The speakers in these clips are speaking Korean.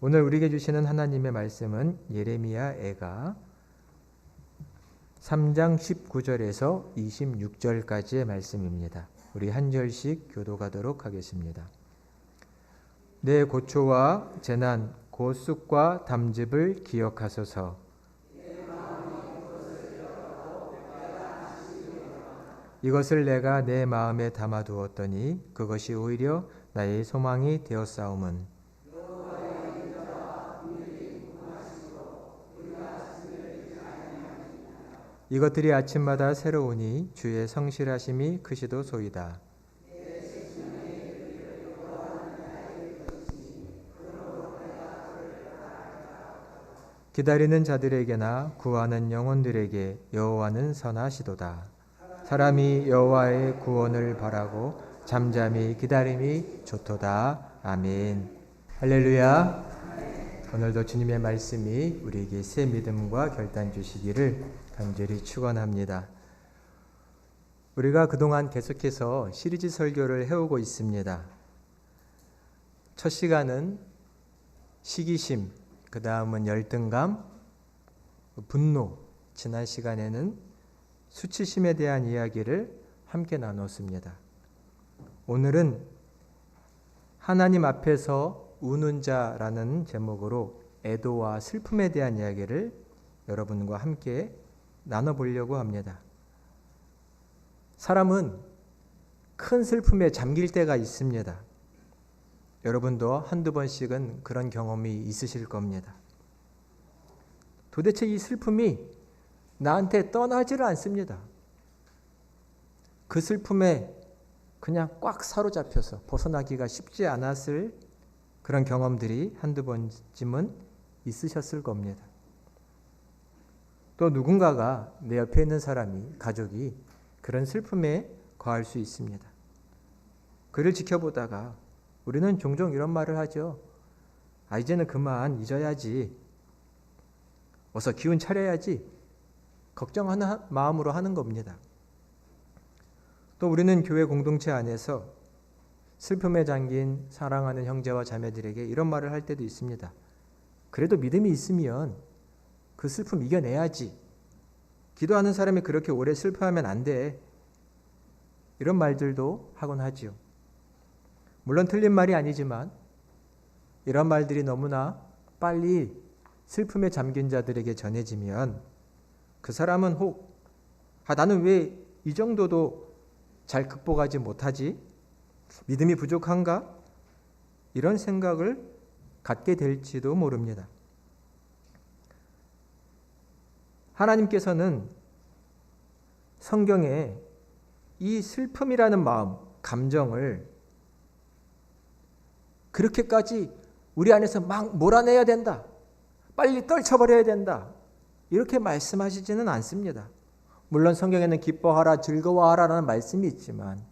오늘 우리에게 주시는 하나님의 말씀은 예레미야 애가 3장 19절에서 26절까지의 말씀입니다. 우리 한 절씩 교독하도록 하겠습니다. 내 고초와 재난, 곧 쑥과 담즙을 기억하소서. 이것을 내가 내 마음에 담아두었더니 그것이 오히려 나의 소망이 되었사오문. 이것들이 아침마다 새로우니 주의 성실하심이 크시도소이다. 기다리는 자들에게나 구하는 영혼들에게 여호와는 선하시도다. 사람이 여호와의 구원을 바라고 잠잠히 기다림이 좋도다. 아멘. 할렐루야. 오늘도 주님의 말씀이 우리에게 새 믿음과 결단 주시기를 간절히 축원합니다. 우리가 그동안 계속해서 시리즈 설교를 해오고 있습니다. 첫 시간은 시기심, 그 다음은 열등감, 분노, 지난 시간에는 수치심에 대한 이야기를 함께 나눴습니다. 오늘은 하나님 앞에서 우는 자라는 제목으로 애도와 슬픔에 대한 이야기를 여러분과 함께 나눠보려고 합니다. 사람은 큰 슬픔에 잠길 때가 있습니다. 여러분도 한두 번씩은 그런 경험이 있으실 겁니다. 도대체 이 슬픔이 나한테 떠나지를 않습니다. 그 슬픔에 그냥 꽉 사로잡혀서 벗어나기가 쉽지 않았을 그런 경험들이 한두 번쯤은 있으셨을 겁니다. 또 누군가가 내 옆에 있는 사람이, 가족이 그런 슬픔에 거할 수 있습니다. 그를 지켜보다가 우리는 종종 이런 말을 하죠. 이제는 그만 잊어야지. 어서 기운 차려야지. 걱정하는 마음으로 하는 겁니다. 또 우리는 교회 공동체 안에서 슬픔에 잠긴 사랑하는 형제와 자매들에게 이런 말을 할 때도 있습니다. 그래도 믿음이 있으면 그 슬픔 이겨내야지. 기도하는 사람이 그렇게 오래 슬퍼하면 안 돼. 이런 말들도 하곤 하지요. 물론 틀린 말이 아니지만 이런 말들이 너무나 빨리 슬픔에 잠긴 자들에게 전해지면 그 사람은 혹 나는 왜 이 정도도 잘 극복하지 못하지? 믿음이 부족한가? 이런 생각을 갖게 될지도 모릅니다. 하나님께서는 성경에 이 슬픔이라는 마음, 감정을 그렇게까지 우리 안에서 막 몰아내야 된다. 빨리 떨쳐버려야 된다. 이렇게 말씀하시지는 않습니다. 물론 성경에는 기뻐하라, 즐거워하라라는 말씀이 있지만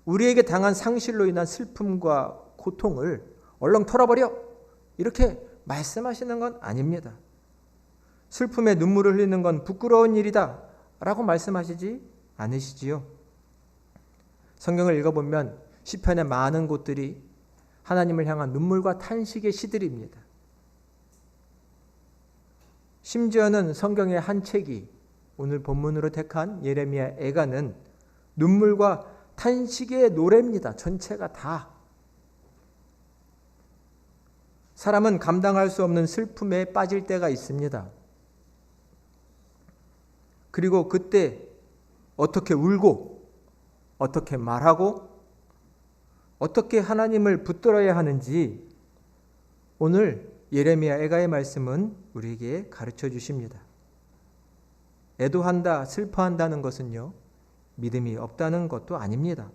우리에게 당한 상실로 인한 슬픔과 고통을 얼렁 털어버려. 이렇게 말씀하시는 건 아닙니다. 슬픔에 눈물을 흘리는 건 부끄러운 일이다 라고 말씀하시지 않으시지요. 성경을 읽어보면 시편의 많은 곳들이 하나님을 향한 눈물과 탄식의 시들입니다. 심지어는 성경의 한 책이 오늘 본문으로 택한 예레미야 애가는 눈물과 탄식의 노래입니다. 전체가 다. 사람은 감당할 수 없는 슬픔에 빠질 때가 있습니다. 그리고 그때 어떻게 울고 어떻게 말하고 어떻게 하나님을 붙들어야 하는지 오늘 예레미야 애가의 말씀은 우리에게 가르쳐 주십니다. 애도한다, 슬퍼한다는 것은요, 믿음이 없다는 것도 아닙니다.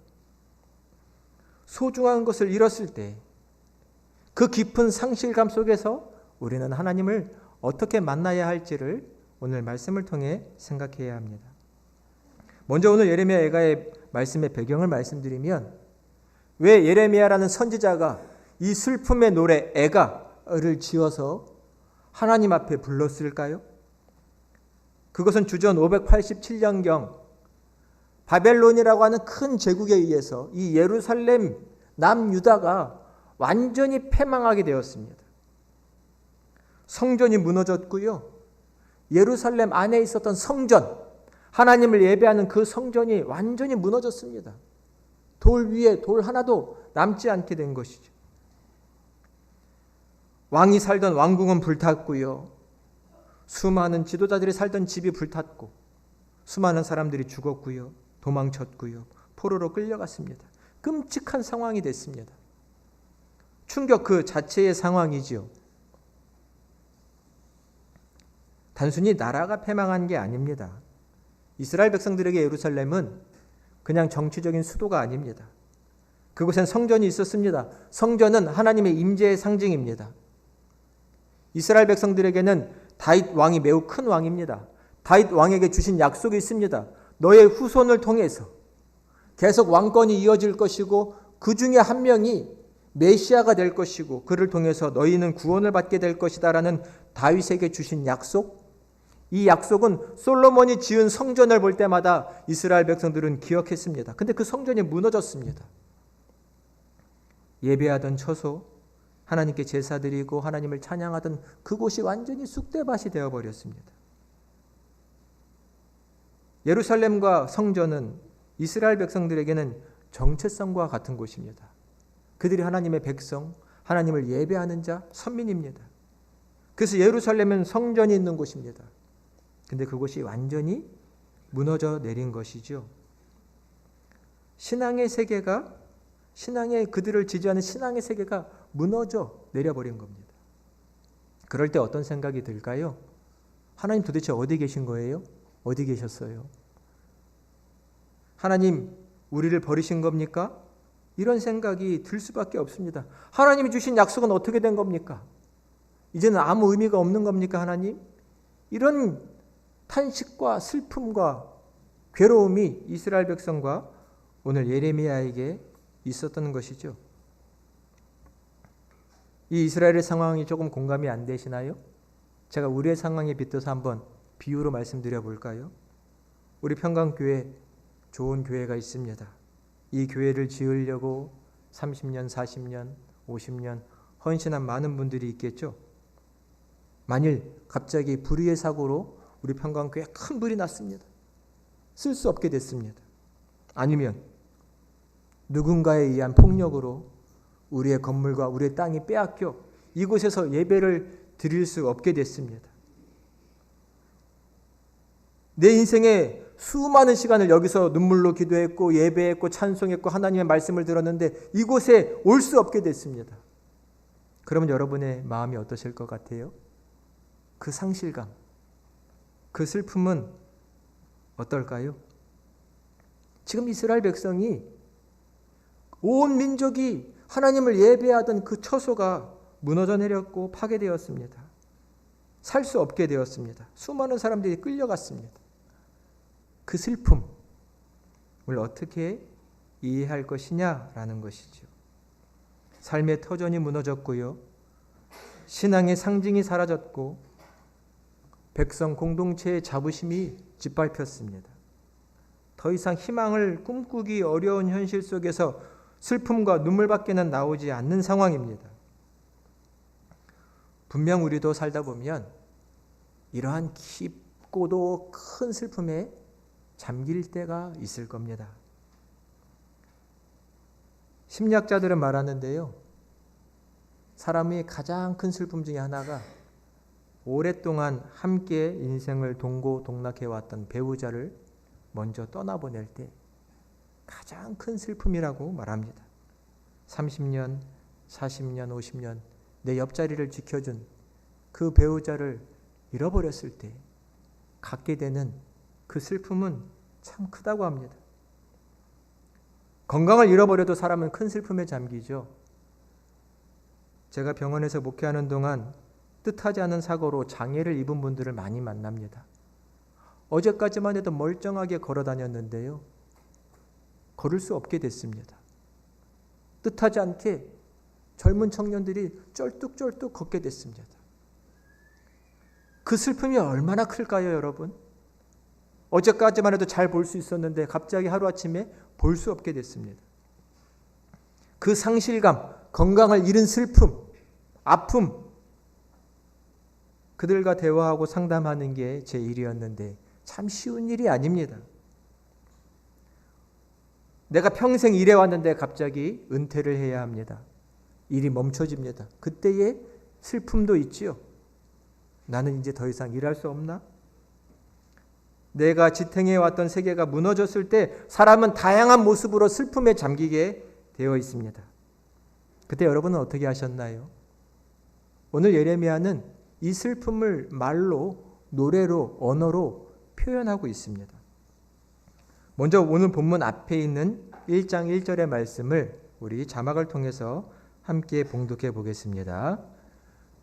소중한 것을 잃었을 때 그 깊은 상실감 속에서 우리는 하나님을 어떻게 만나야 할지를 오늘 말씀을 통해 생각해야 합니다. 먼저 오늘 예레미야 애가의 말씀의 배경을 말씀드리면 왜 예레미야라는 선지자가 이 슬픔의 노래 애가를 지어서 하나님 앞에 불렀을까요? 그것은 주전 587년경 바벨론이라고 하는 큰 제국에 의해서 이 예루살렘 남유다가 완전히 패망하게 되었습니다. 성전이 무너졌고요. 예루살렘 안에 있었던 성전, 하나님을 예배하는 그 성전이 완전히 무너졌습니다. 돌 위에 돌 하나도 남지 않게 된 것이죠. 왕이 살던 왕궁은 불탔고요. 수많은 지도자들이 살던 집이 불탔고 수많은 사람들이 죽었고요. 도망쳤고요. 포로로 끌려갔습니다. 끔찍한 상황이 됐습니다. 충격 그 자체의 상황이지요. 단순히 나라가 패망한 게 아닙니다. 이스라엘 백성들에게 예루살렘은 그냥 정치적인 수도가 아닙니다. 그곳엔 성전이 있었습니다. 성전은 하나님의 임재의 상징입니다. 이스라엘 백성들에게는 다윗 왕이 매우 큰 왕입니다. 다윗 왕에게 주신 약속이 있습니다. 너의 후손을 통해서 계속 왕권이 이어질 것이고 그 중에 한 명이 메시아가 될 것이고 그를 통해서 너희는 구원을 받게 될 것이다 라는 다윗에게 주신 약속, 이 약속은 솔로몬이 지은 성전을 볼 때마다 이스라엘 백성들은 기억했습니다. 근데 그 성전이 무너졌습니다. 예배하던 처소, 하나님께 제사드리고 하나님을 찬양하던 그곳이 완전히 쑥대밭이 되어버렸습니다. 예루살렘과 성전은 이스라엘 백성들에게는 정체성과 같은 곳입니다. 그들이 하나님의 백성, 하나님을 예배하는 자, 선민입니다. 그래서 예루살렘은 성전이 있는 곳입니다. 근데 그곳이 완전히 무너져 내린 것이죠. 신앙의 세계가, 그들을 지지하는 신앙의 세계가 무너져 내려버린 겁니다. 그럴 때 어떤 생각이 들까요? 하나님 도대체 어디 계신 거예요? 어디 계셨어요? 하나님 우리를 버리신 겁니까? 이런 생각이 들 수밖에 없습니다. 하나님이 주신 약속은 어떻게 된 겁니까? 이제는 아무 의미가 없는 겁니까, 하나님? 이런 탄식과 슬픔과 괴로움이 이스라엘 백성과 오늘 예레미야에게 있었던 것이죠. 이 이스라엘의 상황이 조금 공감이 안 되시나요? 제가 우리의 상황에 빗대서 한번 비유로 말씀드려 볼까요? 우리 평강교회 좋은 교회가 있습니다. 이 교회를 지으려고 30년, 40년, 50년 헌신한 많은 분들이 있겠죠. 만일 갑자기 불의의 사고로 우리 평강교회에 큰 불이 났습니다. 쓸 수 없게 됐습니다. 아니면 누군가에 의한 폭력으로 우리의 건물과 우리의 땅이 빼앗겨 이곳에서 예배를 드릴 수 없게 됐습니다. 내 인생에 수많은 시간을 여기서 눈물로 기도했고 예배했고 찬송했고 하나님의 말씀을 들었는데 이곳에 올 수 없게 됐습니다. 그러면 여러분의 마음이 어떠실 것 같아요? 그 상실감, 그 슬픔은 어떨까요? 지금 이스라엘 백성이 온 민족이 하나님을 예배하던 그 처소가 무너져 내렸고 파괴되었습니다. 살 수 없게 되었습니다. 수많은 사람들이 끌려갔습니다. 그 슬픔을 어떻게 이해할 것이냐라는 것이죠. 삶의 터전이 무너졌고요. 신앙의 상징이 사라졌고 백성 공동체의 자부심이 짓밟혔습니다. 더 이상 희망을 꿈꾸기 어려운 현실 속에서 슬픔과 눈물밖에는 나오지 않는 상황입니다. 분명 우리도 살다 보면 이러한 깊고도 큰 슬픔에 잠길 때가 있을 겁니다. 심리학자들은 말하는데요. 사람의 가장 큰 슬픔 중에 하나가 오랫동안 함께 인생을 동고동락해왔던 배우자를 먼저 떠나보낼 때 가장 큰 슬픔이라고 말합니다. 30년, 40년, 50년 내 옆자리를 지켜준 그 배우자를 잃어버렸을 때 갖게 되는 그 슬픔은 참 크다고 합니다. 건강을 잃어버려도 사람은 큰 슬픔에 잠기죠. 제가 병원에서 목회하는 동안 뜻하지 않은 사고로 장애를 입은 분들을 많이 만납니다. 어제까지만 해도 멀쩡하게 걸어 다녔는데요. 걸을 수 없게 됐습니다. 뜻하지 않게 젊은 청년들이 쩔뚝쩔뚝 걷게 됐습니다. 그 슬픔이 얼마나 클까요, 여러분? 어제까지만 해도 잘 볼 수 있었는데 갑자기 하루아침에 볼 수 없게 됐습니다. 그 상실감, 건강을 잃은 슬픔, 아픔, 그들과 대화하고 상담하는 게 제 일이었는데 참 쉬운 일이 아닙니다. 내가 평생 일해왔는데 갑자기 은퇴를 해야 합니다. 일이 멈춰집니다. 그때의 슬픔도 있지요. 나는 이제 더 이상 일할 수 없나? 내가 지탱해왔던 세계가 무너졌을 때 사람은 다양한 모습으로 슬픔에 잠기게 되어 있습니다. 그때 여러분은 어떻게 하셨나요? 오늘 예레미야는 이 슬픔을 말로, 노래로, 언어로 표현하고 있습니다. 먼저 오늘 본문 앞에 있는 1장 1절의 말씀을 우리 자막을 통해서 함께 봉독해 보겠습니다.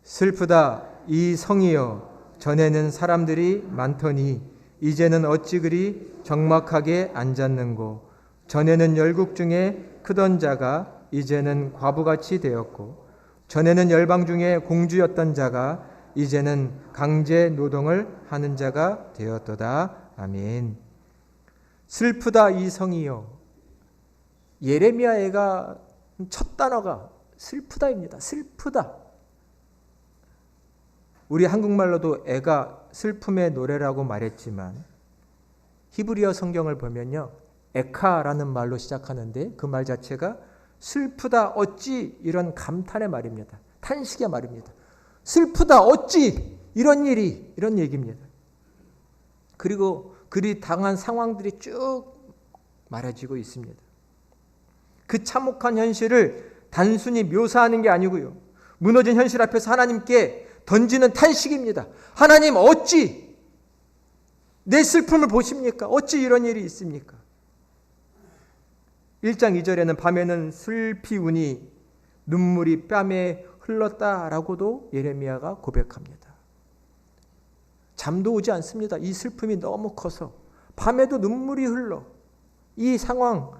슬프다 이 성이여, 전에는 사람들이 많더니 이제는 어찌 그리 적막하게 앉았는고. 전에는 열국 중에 크던 자가 이제는 과부같이 되었고, 전에는 열방 중에 공주였던 자가 이제는 강제 노동을 하는 자가 되었도다. 아멘. 슬프다 이 성이여. 예레미야가 첫 단어가 슬프다입니다. 슬프다. 우리 한국말로도 애가 슬픔의 노래라고 말했지만 히브리어 성경을 보면요, 에카라는 말로 시작하는데 그 말 자체가 슬프다 어찌 이런 감탄의 말입니다. 탄식의 말입니다. 슬프다 어찌 이런 일이, 이런 얘기입니다. 그리고 그리 당한 상황들이 쭉 말해지고 있습니다. 그 참혹한 현실을 단순히 묘사하는 게 아니고요, 무너진 현실 앞에서 하나님께 던지는 탄식입니다. 하나님 어찌 내 슬픔을 보십니까? 어찌 이런 일이 있습니까? 1장 2절에는 밤에는 슬피 우니 눈물이 뺨에 흘렀다라고도 예레미야가 고백합니다. 잠도 오지 않습니다. 이 슬픔이 너무 커서 밤에도 눈물이 흘러. 이 상황,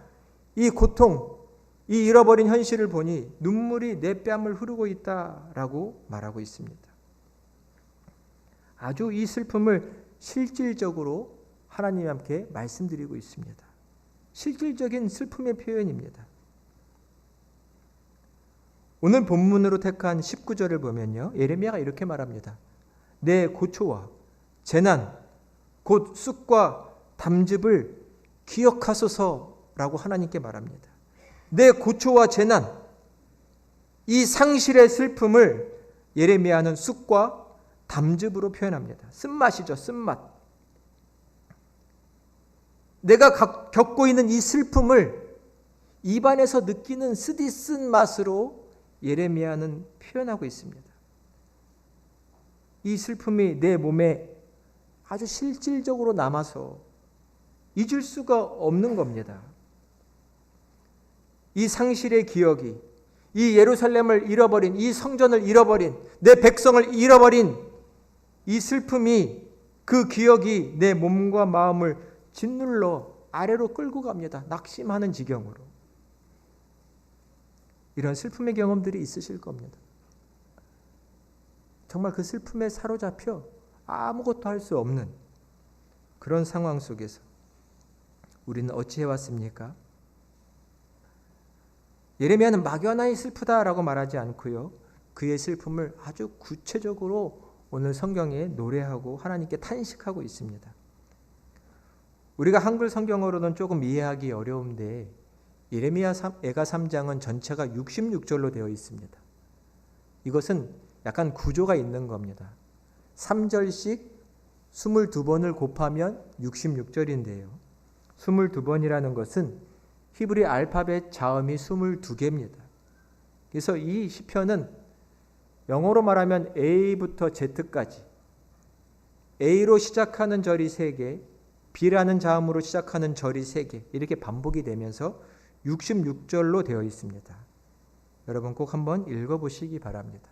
이 고통, 이 잃어버린 현실을 보니 눈물이 내 뺨을 흐르고 있다라고 말하고 있습니다. 아주 이 슬픔을 실질적으로 하나님 함께 말씀드리고 있습니다. 실질적인 슬픔의 표현입니다. 오늘 본문으로 택한 19절을 보면요, 예레미야가 이렇게 말합니다. 내 고초와 재난, 곧 쑥과 담즙을 기억하소서라고 하나님께 말합니다. 내 고초와 재난, 이 상실의 슬픔을 예레미야는 쑥과 담즙으로 표현합니다. 쓴맛이죠, 쓴맛. 내가 겪고 있는 이 슬픔을 입안에서 느끼는 쓰디쓴 맛으로 예레미야는 표현하고 있습니다. 이 슬픔이 내 몸에 아주 실질적으로 남아서 잊을 수가 없는 겁니다. 이 상실의 기억이, 이 예루살렘을 잃어버린, 이 성전을 잃어버린, 내 백성을 잃어버린 이 슬픔이, 그 기억이 내 몸과 마음을 짓눌러 아래로 끌고 갑니다. 낙심하는 지경으로. 이런 슬픔의 경험들이 있으실 겁니다. 정말 그 슬픔에 사로잡혀 아무것도 할 수 없는 그런 상황 속에서 우리는 어찌 해왔습니까? 예레미야는 막연하게 슬프다라고 말하지 않고요, 그의 슬픔을 아주 구체적으로 오늘 성경에 노래하고 하나님께 탄식하고 있습니다. 우리가 한글 성경으로는 조금 이해하기 어려운데 예레미야 애가 3장은 전체가 66절로 되어 있습니다. 이것은 약간 구조가 있는 겁니다. 3절씩 22번을 곱하면 66절인데요. 22번이라는 것은 히브리 알파벳 자음이 22개입니다. 그래서 이 시편은 영어로 말하면 A부터 Z까지, A로 시작하는 절이 3개, B라는 자음으로 시작하는 절이 3개, 이렇게 반복이 되면서 66절로 되어 있습니다. 여러분 꼭 한번 읽어보시기 바랍니다.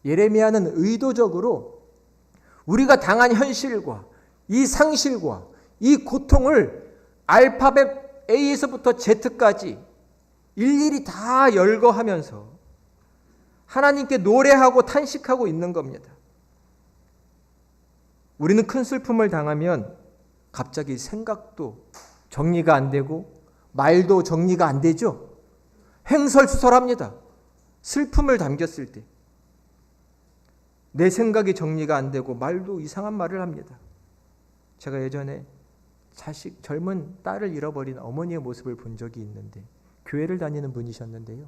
예레미야는 의도적으로 우리가 당한 현실과 이 상실과 이 고통을 알파벳 A에서부터 Z까지 일일이 다 열거하면서 하나님께 노래하고 탄식하고 있는 겁니다. 우리는 큰 슬픔을 당하면 갑자기 생각도 정리가 안 되고 말도 정리가 안 되죠. 횡설수설합니다. 슬픔을 담겼을 때 내 생각이 정리가 안 되고 말도 이상한 말을 합니다. 제가 예전에 젊은 딸을 잃어버린 어머니의 모습을 본 적이 있는데, 교회를 다니는 분이셨는데요.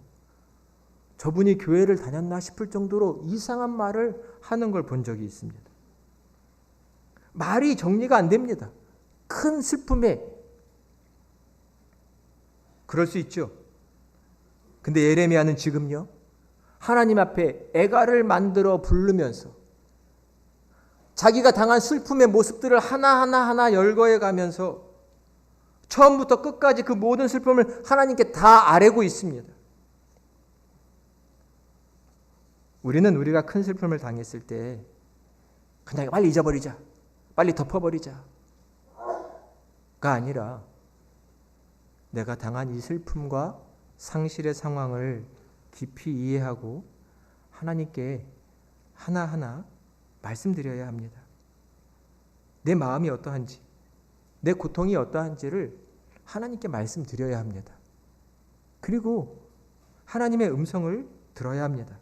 저분이 교회를 다녔나 싶을 정도로 이상한 말을 하는 걸 본 적이 있습니다. 말이 정리가 안 됩니다. 큰 슬픔에. 그럴 수 있죠. 근데 예레미야는 지금요, 하나님 앞에 애가를 만들어 부르면서 자기가 당한 슬픔의 모습들을 하나하나 열거해 가면서 처음부터 끝까지 그 모든 슬픔을 하나님께 다 아뢰고 있습니다. 우리는 우리가 큰 슬픔을 당했을 때 그냥 빨리 잊어버리자, 빨리 덮어버리자가 아니라 내가 당한 이 슬픔과 상실의 상황을 깊이 이해하고 하나님께 하나하나 말씀드려야 합니다. 내 마음이 어떠한지, 내 고통이 어떠한지를 하나님께 말씀드려야 합니다. 그리고 하나님의 음성을 들어야 합니다.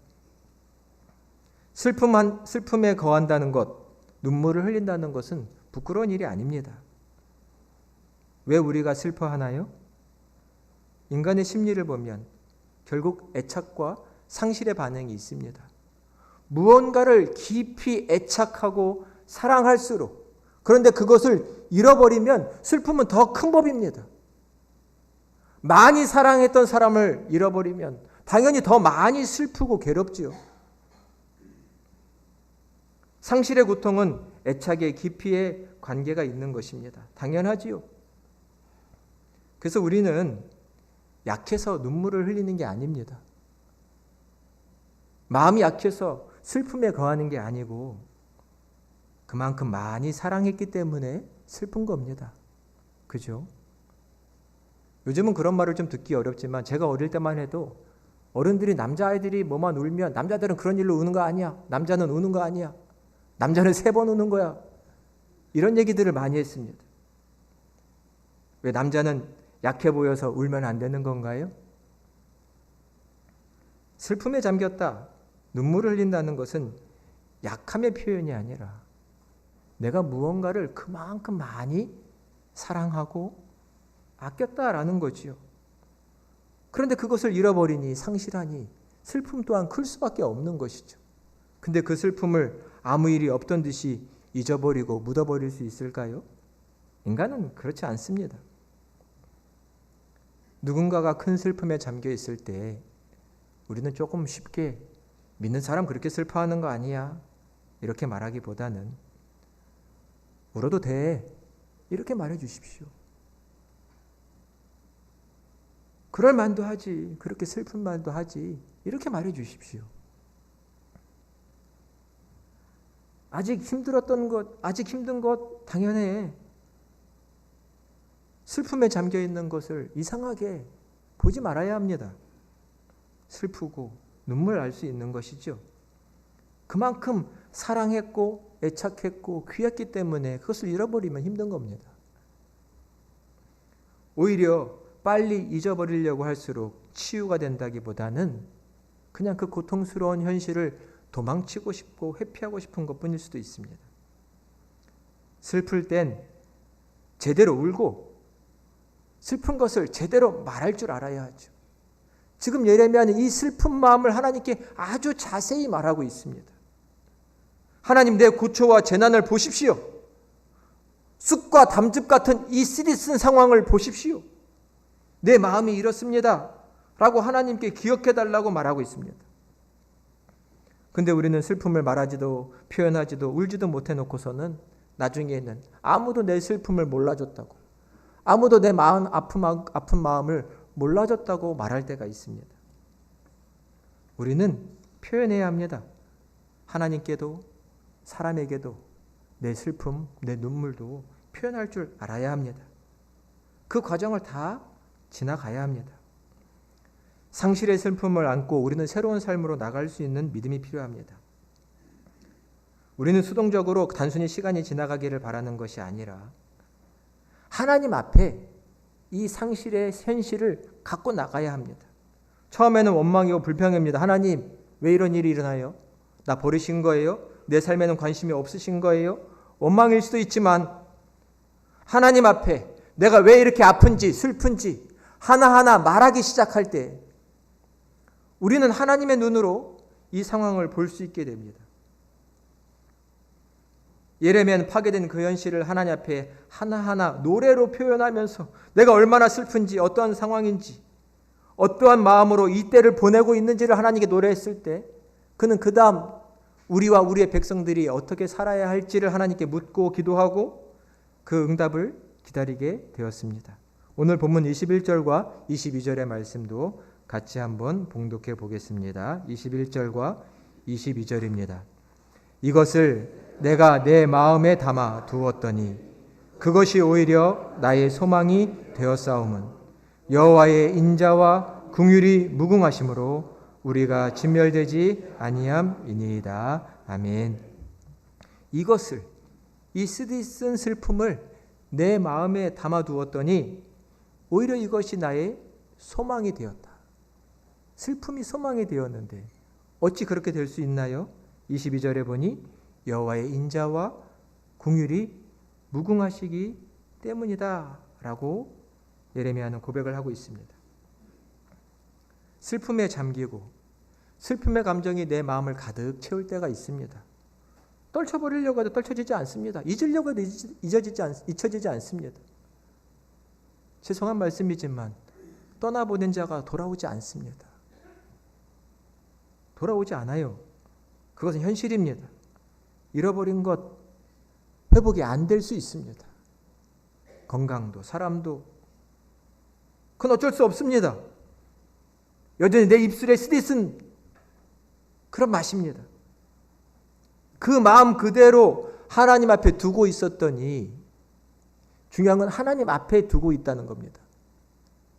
슬픔에 거한다는 것, 눈물을 흘린다는 것은 부끄러운 일이 아닙니다. 왜 우리가 슬퍼하나요? 인간의 심리를 보면 결국 애착과 상실의 반응이 있습니다. 무언가를 깊이 애착하고 사랑할수록, 그런데 그것을 잃어버리면 슬픔은 더 큰 법입니다. 많이 사랑했던 사람을 잃어버리면 당연히 더 많이 슬프고 괴롭지요. 상실의 고통은 애착의 깊이에 관계가 있는 것입니다. 당연하지요. 그래서 우리는 약해서 눈물을 흘리는 게 아닙니다. 마음이 약해서 슬픔에 거하는 게 아니고 그만큼 많이 사랑했기 때문에 슬픈 겁니다. 그죠? 요즘은 그런 말을 좀 듣기 어렵지만 제가 어릴 때만 해도 어른들이 남자아이들이 뭐만 울면 남자들은 그런 일로 우는 거 아니야. 남자는 우는 거 아니야. 남자는 3번 우는 거야. 이런 얘기들을 많이 했습니다. 왜 남자는 약해 보여서 울면 안 되는 건가요? 슬픔에 잠겼다, 눈물을 흘린다는 것은 약함의 표현이 아니라 내가 무언가를 그만큼 많이 사랑하고 아꼈다라는 거지요. 그런데 그것을 잃어버리니, 상실하니 슬픔 또한 클 수밖에 없는 것이죠. 근데 그 슬픔을 아무 일이 없던 듯이 잊어버리고 묻어버릴 수 있을까요? 인간은 그렇지 않습니다. 누군가가 큰 슬픔에 잠겨 있을 때 우리는 조금 쉽게 믿는 사람 그렇게 슬퍼하는 거 아니야, 이렇게 말하기보다는 울어도 돼, 이렇게 말해 주십시오. 그럴 만도 하지, 그렇게 슬픈 말도 하지, 이렇게 말해 주십시오. 아직 힘들었던 것, 아직 힘든 것 당연해. 슬픔에 잠겨 있는 것을 이상하게 보지 말아야 합니다. 슬프고 눈물 날 수 있는 것이죠. 그만큼 사랑했고 애착했고 귀했기 때문에 그것을 잃어버리면 힘든 겁니다. 오히려 빨리 잊어버리려고 할수록 치유가 된다기보다는 그냥 그 고통스러운 현실을 도망치고 싶고 회피하고 싶은 것뿐일 수도 있습니다. 슬플 땐 제대로 울고 슬픈 것을 제대로 말할 줄 알아야 하죠. 지금 예레미야는 이 슬픈 마음을 하나님께 아주 자세히 말하고 있습니다. 하나님, 내 고초와 재난을 보십시오. 쑥과 담즙 같은 이 쓰디쓴 상황을 보십시오. 내 마음이 이렇습니다 라고 하나님께 기억해달라고 말하고 있습니다. 근데 우리는 슬픔을 말하지도 표현하지도 울지도 못해놓고서는 나중에는 아무도 내 슬픔을 몰라줬다고, 아무도 내 마음 아픈 마음을 몰라줬다고 말할 때가 있습니다. 우리는 표현해야 합니다. 하나님께도 사람에게도 내 슬픔, 내 눈물도 표현할 줄 알아야 합니다. 그 과정을 다 지나가야 합니다. 상실의 슬픔을 안고 우리는 새로운 삶으로 나갈 수 있는 믿음이 필요합니다. 우리는 수동적으로 단순히 시간이 지나가기를 바라는 것이 아니라 하나님 앞에 이 상실의 현실을 갖고 나가야 합니다. 처음에는 원망이고 불평입니다. 하나님, 왜 이런 일이 일어나요? 나 버리신 거예요? 내 삶에는 관심이 없으신 거예요? 원망일 수도 있지만 하나님 앞에 내가 왜 이렇게 아픈지 슬픈지 하나하나 말하기 시작할 때 우리는 하나님의 눈으로 이 상황을 볼 수 있게 됩니다. 예레미야는 파괴된 그 현실을 하나님 앞에 하나하나 노래로 표현하면서 내가 얼마나 슬픈지, 어떠한 상황인지, 어떠한 마음으로 이 때를 보내고 있는지를 하나님께 노래했을 때 그는 그 다음 우리와 우리의 백성들이 어떻게 살아야 할지를 하나님께 묻고 기도하고 그 응답을 기다리게 되었습니다. 오늘 본문 21절과 22절의 말씀도 같이 한번 봉독해 보겠습니다. 21절과 22절입니다. 이것을 내가 내 마음에 담아 두었더니 그것이 오히려 나의 소망이 되었사오면 여호와의 인자와 긍휼이 무궁하심으로 우리가 진멸되지 아니함이니이다. 아멘. 이것을, 이 쓰디쓴 슬픔을 내 마음에 담아 두었더니 오히려 이것이 나의 소망이 되었다. 슬픔이 소망이 되었는데 어찌 그렇게 될 수 있나요? 22절에 보니 여호와의 인자와 긍휼이 무궁하시기 때문이다 라고 예레미야는 고백을 하고 있습니다. 슬픔에 잠기고 슬픔의 감정이 내 마음을 가득 채울 때가 있습니다. 떨쳐버리려고 해도 떨쳐지지 않습니다. 잊으려고 해도 잊혀지지 않습니다. 죄송한 말씀이지만 떠나보낸 자가 돌아오지 않습니다. 돌아오지 않아요. 그것은 현실입니다. 잃어버린 것 회복이 안 될 수 있습니다. 건강도 사람도 그건 어쩔 수 없습니다. 여전히 내 입술에 쓰디쓴 그런 맛입니다. 그 마음 그대로 하나님 앞에 두고 있었더니 중요한 건 하나님 앞에 두고 있다는 겁니다.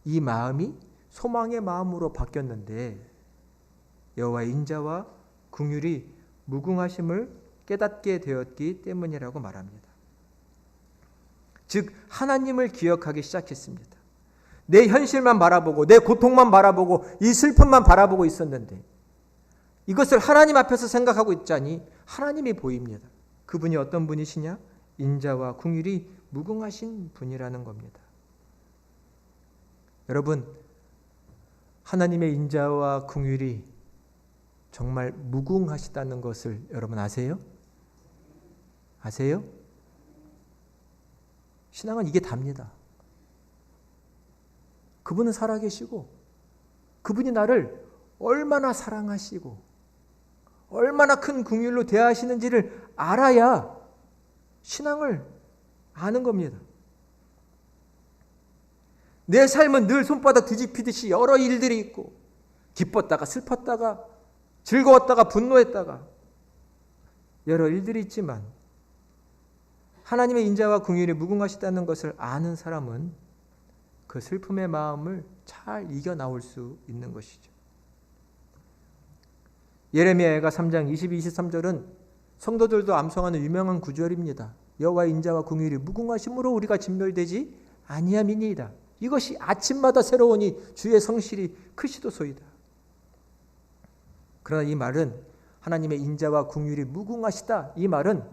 이 마음이 소망의 마음으로 바뀌었는데 여호와의 인자와 긍휼이 무궁하심을 깨닫게 되었기 때문이라고 말합니다. 즉 하나님을 기억하기 시작했습니다. 내 현실만 바라보고 내 고통만 바라보고 이 슬픔만 바라보고 있었는데 이것을 하나님 앞에서 생각하고 있자니 하나님이 보입니다. 그분이 어떤 분이시냐? 인자와 긍휼이 무궁하신 분이라는 겁니다. 여러분, 하나님의 인자와 긍휼이 정말 무궁하시다는 것을 여러분 아세요? 아세요? 신앙은 이게 답니다. 그분은 살아계시고 그분이 나를 얼마나 사랑하시고 얼마나 큰 긍휼로 대하시는지를 알아야 신앙을 아는 겁니다. 내 삶은 늘 손바닥 뒤집히듯이 여러 일들이 있고 기뻤다가 슬펐다가 즐거웠다가 분노했다가 여러 일들이 있지만 하나님의 인자와 긍휼이 무궁하시다는 것을 아는 사람은 그 슬픔의 마음을 잘 이겨나올 수 있는 것이죠. 예레미야가 3장 22, 23절은 성도들도 암송하는 유명한 구절입니다. 여호와의 인자와 긍휼이 무궁하심으로 우리가 진멸되지 아니함이니이다. 이것이 아침마다 새로우니 주의 성실이 크시도소이다. 그러나 이 말은 하나님의 인자와 긍휼이 무궁하시다. 이 말은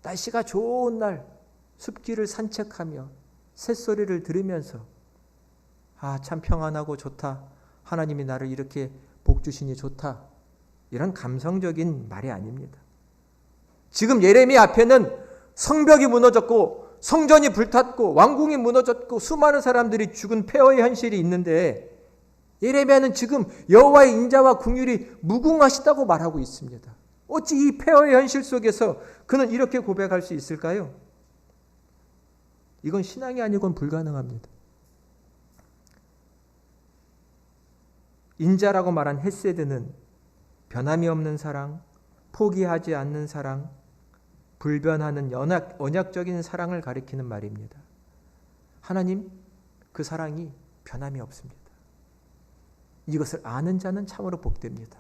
날씨가 좋은 날 숲길을 산책하며 새소리를 들으면서 참 평안하고 좋다. 하나님이 나를 이렇게 복 주시니 좋다. 이런 감성적인 말이 아닙니다. 지금 예레미야 앞에는 성벽이 무너졌고 성전이 불탔고 왕궁이 무너졌고 수많은 사람들이 죽은 폐허의 현실이 있는데 예레미야는 지금 여호와의 인자와 긍휼이 무궁하시다고 말하고 있습니다. 어찌 이 폐허의 현실 속에서 그는 이렇게 고백할 수 있을까요? 이건 신앙이 아니고는 불가능합니다. 인자라고 말한 헤세드는 변함이 없는 사랑, 포기하지 않는 사랑, 불변하는 언약적인 사랑을 가리키는 말입니다. 하나님, 그 사랑이 변함이 없습니다. 이것을 아는 자는 참으로 복됩니다.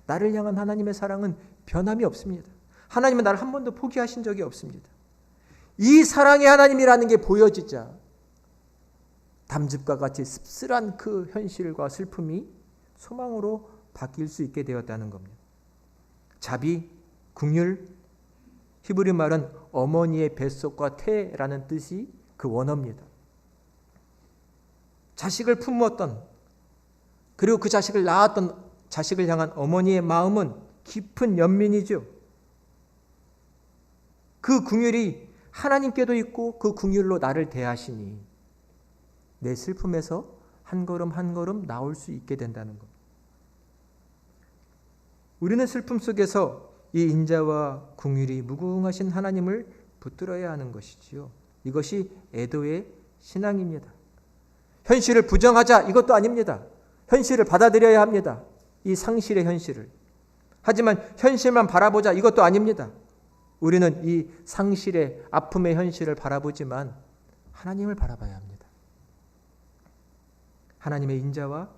나를 향한 하나님의 사랑은 변함이 없습니다. 하나님은 나를 한 번도 포기하신 적이 없습니다. 이 사랑의 하나님이라는 게 보여지자 담즙과 같이 씁쓸한 그 현실과 슬픔이 소망으로 바뀔 수 있게 되었다는 겁니다. 자비, 긍휼, 히브리 말은 어머니의 뱃속과 태라는 뜻이 그 원어입니다. 자식을 품었던, 그리고 그 자식을 낳았던 자식을 향한 어머니의 마음은 깊은 연민이죠. 그 긍휼이 하나님께도 있고 그 긍휼로 나를 대하시니 내 슬픔에서 한 걸음 한 걸음 나올 수 있게 된다는 것. 우리는 슬픔 속에서 이 인자와 긍휼이 무궁하신 하나님을 붙들어야 하는 것이지요. 이것이 애도의 신앙입니다. 현실을 부정하자 이것도 아닙니다. 현실을 받아들여야 합니다. 이 상실의 현실을. 하지만 현실만 바라보자 이것도 아닙니다. 우리는 이 상실의 아픔의 현실을 바라보지만 하나님을 바라봐야 합니다. 하나님의 인자와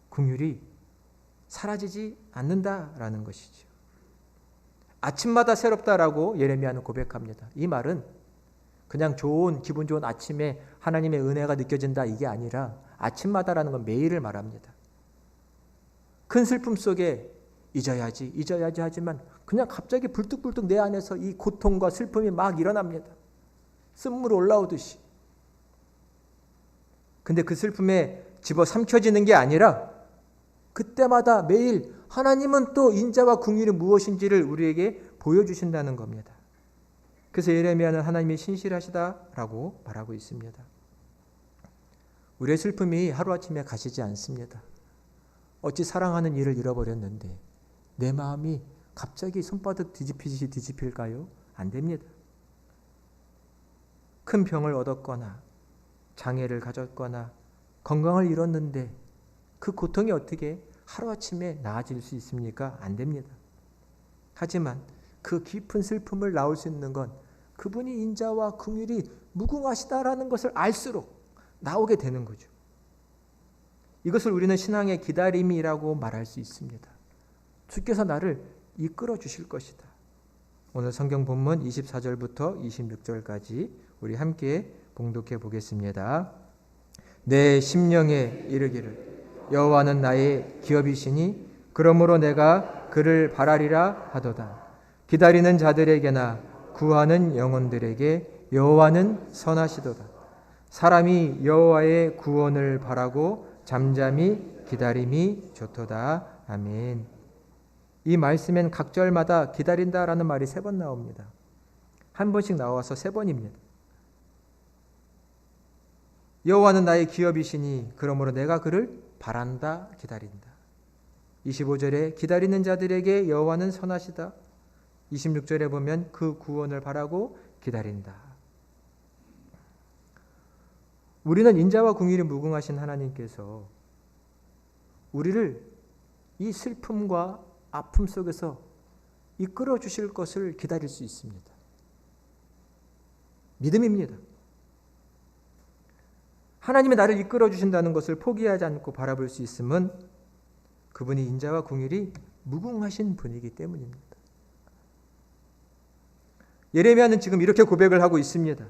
긍휼이 사라지지 않는다라는 것이죠. 아침마다 새롭다라고 예레미야는 고백합니다. 이 말은 그냥 기분 좋은 아침에 하나님의 은혜가 느껴진다 이게 아니라 아침마다라는 건 매일을 말합니다. 큰 슬픔 속에 잊어야지 하지만 그냥 갑자기 불뚝불뚝 내 안에서 이 고통과 슬픔이 막 일어납니다. 쓴물 올라오듯이. 근데 그 슬픔에 집어삼켜지는 게 아니라 그때마다 매일 하나님은 또 인자와 긍휼이 무엇인지를 우리에게 보여주신다는 겁니다. 그래서 예레미야는 하나님이 신실하시다라고 말하고 있습니다. 우리의 슬픔이 하루아침에 가시지 않습니다. 어찌 사랑하는 이를 잃어버렸는데 내 마음이 갑자기 손바닥 뒤집히듯이 뒤집힐까요? 안 됩니다. 큰 병을 얻었거나 장애를 가졌거나 건강을 잃었는데 그 고통이 어떻게 하루아침에 나아질 수 있습니까? 안 됩니다. 하지만 그 깊은 슬픔을 나올 수 있는 건 그분이 인자와 긍휼이 무궁하시다라는 것을 알수록 나오게 되는 거죠. 이것을 우리는 신앙의 기다림이라고 말할 수 있습니다. 주께서 나를 이끌어 주실 것이다. 오늘 성경 본문 24절부터 26절까지 우리 함께 봉독해 보겠습니다. 내 심령에 이르기를 여호와는 나의 기업이시니 그러므로 내가 그를 바라리라 하도다. 기다리는 자들에게나 구하는 영혼들에게 여호와는 선하시도다. 사람이 여호와의 구원을 바라고 잠잠히 기다림이 좋도다. 아멘. 이 말씀엔 각 절마다 기다린다라는 말이 3번 나옵니다. 한 번씩 나와서 3번입니다. 여호와는 나의 기업이시니 그러므로 내가 그를 바란다, 기다린다. 25절에 기다리는 자들에게 여호와는 선하시다. 26절에 보면 그 구원을 바라고 기다린다. 우리는 인자와 긍휼이 무궁하신 하나님께서 우리를 이 슬픔과 아픔 속에서 이끌어 주실 것을 기다릴 수 있습니다. 믿음입니다. 하나님이 나를 이끌어 주신다는 것을 포기하지 않고 바라볼 수 있음은 그분이 인자와 긍휼이 무궁하신 분이기 때문입니다. 예레미야는 지금 이렇게 고백을 하고 있습니다.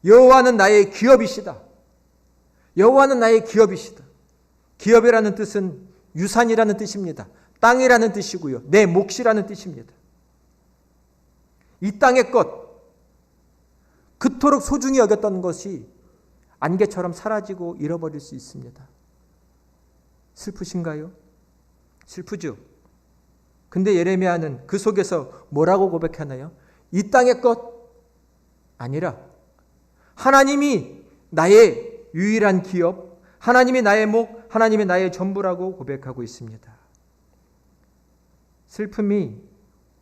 여호와는 나의 기업이시다. 여호와는 나의 기업이시다. 기업이라는 뜻은 유산이라는 뜻입니다. 땅이라는 뜻이고요. 내 몫이라는 뜻입니다. 이 땅의 것, 그토록 소중히 여겼던 것이 안개처럼 사라지고 잃어버릴 수 있습니다. 슬프신가요? 슬프죠. 근데 예레미야는 그 속에서 뭐라고 고백하나요? 이 땅의 것 아니라 하나님이 나의 유일한 기업, 하나님이 나의 목, 하나님이 나의 전부라고 고백하고 있습니다. 슬픔이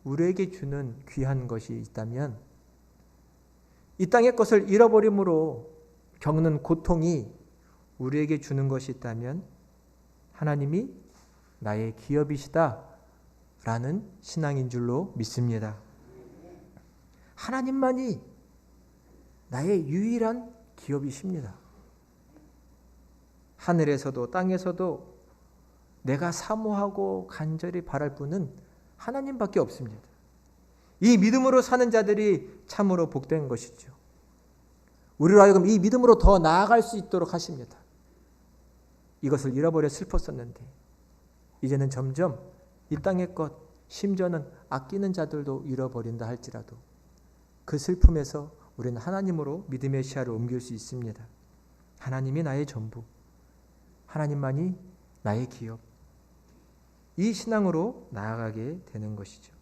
우리에게 주는 귀한 것이 있다면 이 땅의 것을 잃어버림으로 겪는 고통이 우리에게 주는 것이 있다면 하나님이 나의 기업이시다 라는 신앙인 줄로 믿습니다. 하나님만이 나의 유일한 기업이십니다. 하늘에서도 땅에서도 내가 사모하고 간절히 바랄 분은 하나님밖에 없습니다. 이 믿음으로 사는 자들이 참으로 복된 것이죠. 우리로 하여금 이 믿음으로 더 나아갈 수 있도록 하십니다. 이것을 잃어버려 슬펐었는데 이제는 점점 이 땅의 것, 심지어는 아끼는 자들도 잃어버린다 할지라도 그 슬픔에서 우리는 하나님으로 믿음의 시야를 옮길 수 있습니다. 하나님이 나의 전부, 하나님만이 나의 기업, 이 신앙으로 나아가게 되는 것이죠.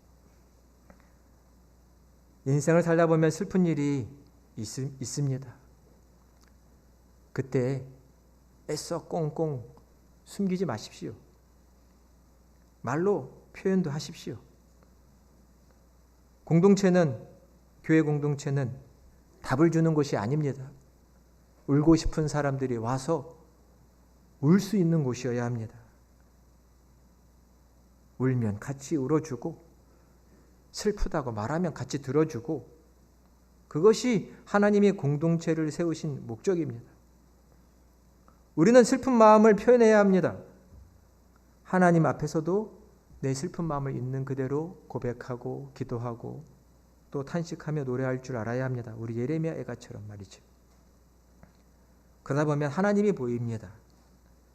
인생을 살다 보면 슬픈 일이 있습니다. 그때 애써 꽁꽁 숨기지 마십시오. 말로 표현도 하십시오. 교회 공동체는 답을 주는 곳이 아닙니다. 울고 싶은 사람들이 와서 울 수 있는 곳이어야 합니다. 울면 같이 울어주고 슬프다고 말하면 같이 들어주고 그것이 하나님이 공동체를 세우신 목적입니다. 우리는 슬픈 마음을 표현해야 합니다. 하나님 앞에서도 내 슬픈 마음을 있는 그대로 고백하고 기도하고 또 탄식하며 노래할 줄 알아야 합니다. 우리 예레미야 애가처럼 말이죠. 그러다 보면 하나님이 보입니다.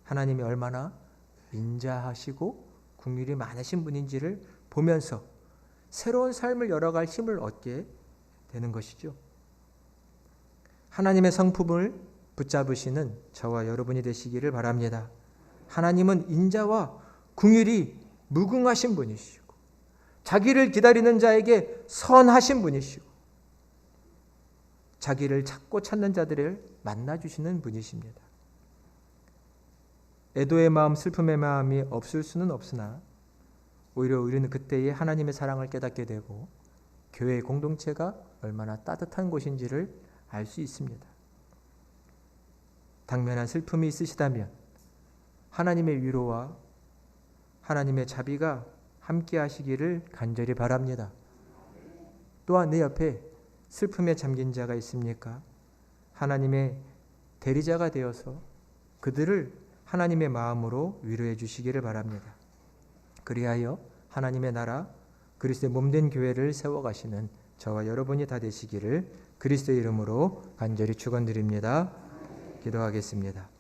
하나님이 얼마나 인자하시고 긍휼이 많으신 분인지를 보면서 새로운 삶을 열어갈 힘을 얻게 되는 것이죠. 하나님의 성품을 붙잡으시는 저와 여러분이 되시기를 바랍니다. 하나님은 인자와 긍휼이 무궁하신 분이시고 자기를 기다리는 자에게 선하신 분이시고 자기를 찾고 찾는 자들을 만나주시는 분이십니다. 애도의 마음, 슬픔의 마음이 없을 수는 없으나 오히려 우리는 그때에 하나님의 사랑을 깨닫게 되고 교회의 공동체가 얼마나 따뜻한 곳인지를 알 수 있습니다. 당면한 슬픔이 있으시다면 하나님의 위로와 하나님의 자비가 함께 하시기를 간절히 바랍니다. 또한 내 옆에 슬픔에 잠긴 자가 있습니까? 하나님의 대리자가 되어서 그들을 하나님의 마음으로 위로해 주시기를 바랍니다. 그리하여 하나님의 나라 그리스도의 몸된 교회를 세워가시는 저와 여러분이 다 되시기를 그리스도의 이름으로 간절히 축원드립니다. 기도하겠습니다.